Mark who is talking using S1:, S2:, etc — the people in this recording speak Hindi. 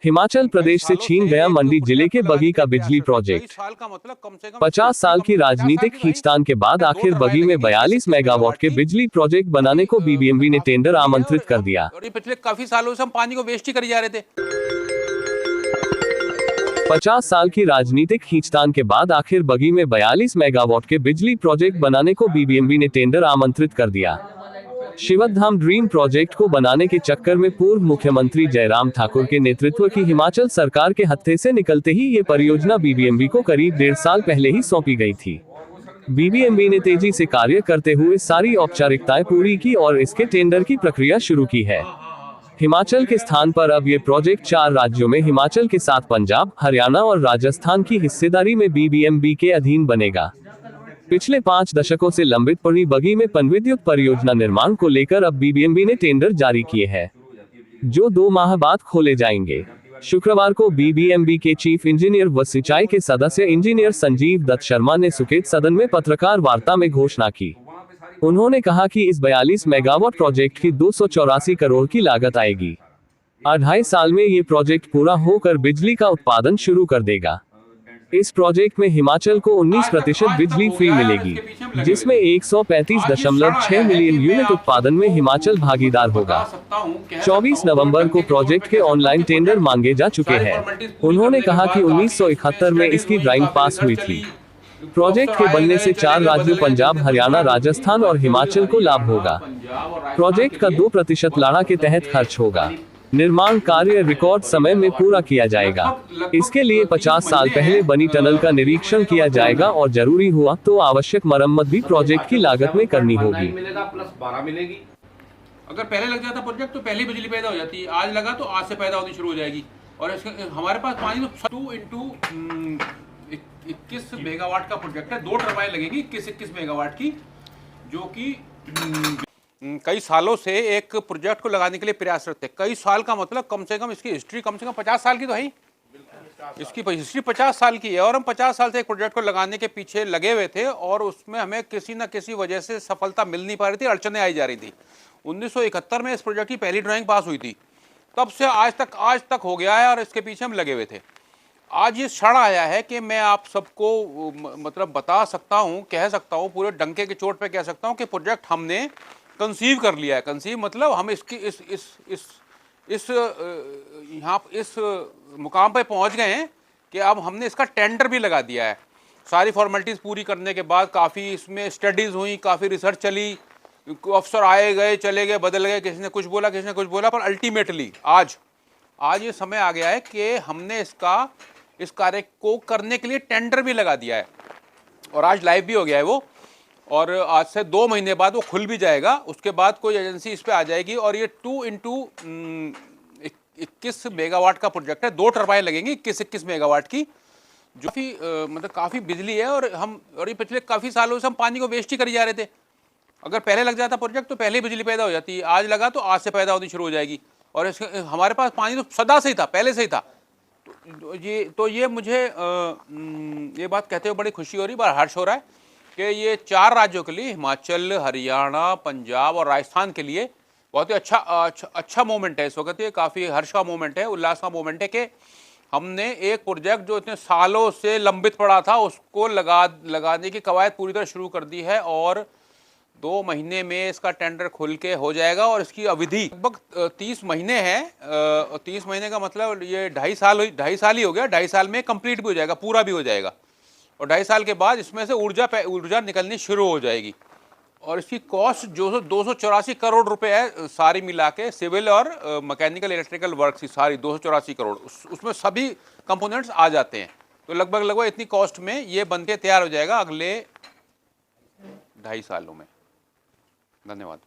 S1: हिमाचल प्रदेश से छीन गया मंडी जिले के बगी का बिजली प्रोजेक्ट। 50 साल की राजनीतिक खींचतान के बाद आखिर बगी में 42 मेगावाट के बिजली प्रोजेक्ट बनाने को बीबीएमबी ने टेंडर आमंत्रित कर दिया।
S2: पिछले काफी सालों से हम पानी को वेस्ट ही कर जा रहे थे।
S1: 50 साल की राजनीतिक खींचतान के बाद आखिर बगी में 42 मेगावाट के बिजली प्रोजेक्ट बनाने को बीबीएमबी ने टेंडर आमंत्रित कर दिया। शिवधाम ड्रीम प्रोजेक्ट को बनाने के चक्कर में पूर्व मुख्यमंत्री जयराम ठाकुर के नेतृत्व की हिमाचल सरकार के हत्थे से निकलते ही ये परियोजना बीबीएमबी को करीब 1.5 साल पहले ही सौंपी गई थी। बीबीएमबी ने तेजी से कार्य करते हुए सारी औपचारिकताएं पूरी की और इसके टेंडर की प्रक्रिया शुरू की है। हिमाचल के स्थान पर अब ये प्रोजेक्ट 4 राज्यों में हिमाचल के साथ पंजाब, हरियाणा और राजस्थान की हिस्सेदारी में बीबीएमबी के अधीन बनेगा। पिछले 5 दशकों से लंबित पड़ी बगी में पनविद्युत परियोजना निर्माण को लेकर अब बीबीएमबी ने टेंडर जारी किए हैं, जो 2 माह बाद खोले जाएंगे। शुक्रवार को बीबीएमबी के चीफ इंजीनियर व सिंचाई के सदस्य इंजीनियर संजीव दत्त शर्मा ने सुकेत सदन में पत्रकार वार्ता में घोषणा की। उन्होंने कहा कि इस 42 मेगावाट प्रोजेक्ट की 284 करोड़ की लागत आएगी। 2.5 साल में ये प्रोजेक्ट पूरा होकर बिजली का उत्पादन शुरू कर देगा। इस प्रोजेक्ट में हिमाचल को 19% बिजली फ्री मिलेगी, जिसमें 135.6 मिलियन यूनिट उत्पादन में हिमाचल भागीदार होगा। 24 नवंबर को प्रोजेक्ट के ऑनलाइन टेंडर मांगे जा चुके हैं। उन्होंने कहा कि 1971 में इसकी ड्राइंग पास हुई थी। प्रोजेक्ट के बनने से 4 राज्यों पंजाब, हरियाणा, राजस्थान और हिमाचल को लाभ होगा। प्रोजेक्ट का 2% लाड़ा के तहत खर्च होगा। निर्माण कार्य रिकॉर्ड समय में पूरा किया जाएगा। इसके लिए 50 साल पहले बनी टनल का निरीक्षण किया जाएगा और जरूरी हुआ तो आवश्यक मरम्मत भी प्रोजेक्ट की लागत में करनी होगी।
S2: अगर पहले लग जाता प्रोजेक्ट तो पहले बिजली पैदा हो जाती। आज लगा तो आज से पैदा होनी शुरू हो जाएगी। और हमारे पास पानी तो 21 मेगावाट का प्रोजेक्ट है। 2 टरबाइन लगेगी 21 मेगावाट की, जो कि कई सालों से एक प्रोजेक्ट को लगाने के लिए प्रयासरत थे। कई साल का मतलब कम से कम इसकी हिस्ट्री कम से कम 50 साल की तो है ही। इसकी हिस्ट्री 50 साल की है और हम 50 साल से एक प्रोजेक्ट को लगाने के पीछे लगे हुए थे और उसमें हमें किसी न किसी वजह से सफलता मिल नहीं पा रही थी, अड़चनें आई जा रही थी। 1971 में इस प्रोजेक्ट की पहली ड्राइंग पास हुई थी। तब से आज तक हो गया है और इसके पीछे हम लगे हुए थे। आज ये क्षण आया है कि मैं आप सबको मतलब बता सकता हूँ, कह सकता हूँ, पूरे डंके के चोट पे कह सकता हूँ कि प्रोजेक्ट हमने कंसीव कर लिया है। कंसीव मतलब हम इसकी इस मुकाम पे पहुंच गए हैं कि अब हमने इसका टेंडर भी लगा दिया है। सारी फॉर्मेलिटीज़ पूरी करने के बाद काफ़ी इसमें स्टडीज़ हुई, काफ़ी रिसर्च चली, अफसर आए गए चले गए, बदल गए, किसी ने कुछ बोला किसी ने कुछ बोला, पर अल्टीमेटली आज ये समय आ गया है कि हमने इस कार्य को करने के लिए टेंडर भी लगा दिया है और आज लाइव भी हो गया है वो। और आज से 2 महीने बाद वो खुल भी जाएगा। उसके बाद कोई एजेंसी इस पे आ जाएगी और ये 21 मेगावाट का प्रोजेक्ट है। 2 टरबाइन लगेंगी 21 मेगावाट की, जो भी मतलब काफ़ी बिजली है। और ये पिछले काफ़ी सालों से हम पानी को वेस्ट ही कर जा रहे थे। अगर पहले लग जाता प्रोजेक्ट तो पहले बिजली पैदा हो जाती। आज लगा तो आज से पैदा होनी शुरू हो जाएगी। और हमारे पास पानी तो सदा से ही था, पहले से ही था। तो ये मुझे ये बात कहते हुए बड़ी खुशी हो रही, बड़ा हर्ष हो रहा है कि ये 4 राज्यों के लिए, हिमाचल, हरियाणा, पंजाब और राजस्थान के लिए बहुत ही अच्छा मोमेंट है इस वक्त। ये काफ़ी हर्ष का मोमेंट है, उल्लास का मोमेंट है कि हमने एक प्रोजेक्ट जो इतने सालों से लंबित पड़ा था उसको लगाने की कवायद पूरी तरह शुरू कर दी है और 2 महीने में इसका टेंडर खुल के हो जाएगा। और इसकी अवधि लगभग 30 महीने है। 30 महीने का मतलब ये 2.5 साल ही हो गया। 2.5 साल में कंप्लीट भी हो जाएगा, पूरा भी हो जाएगा। और 2.5 साल के बाद इसमें से ऊर्जा निकलनी शुरू हो जाएगी। और इसकी कॉस्ट जो 284 करोड़ रुपए है, सारी मिला के, सिविल और मैकेनिकल इलेक्ट्रिकल वर्क की सारी 284 करोड़, उसमें सभी कंपोनेंट्स आ जाते हैं। तो लगभग इतनी कॉस्ट में ये बन के तैयार हो जाएगा अगले 2.5 सालों में। धन्यवाद।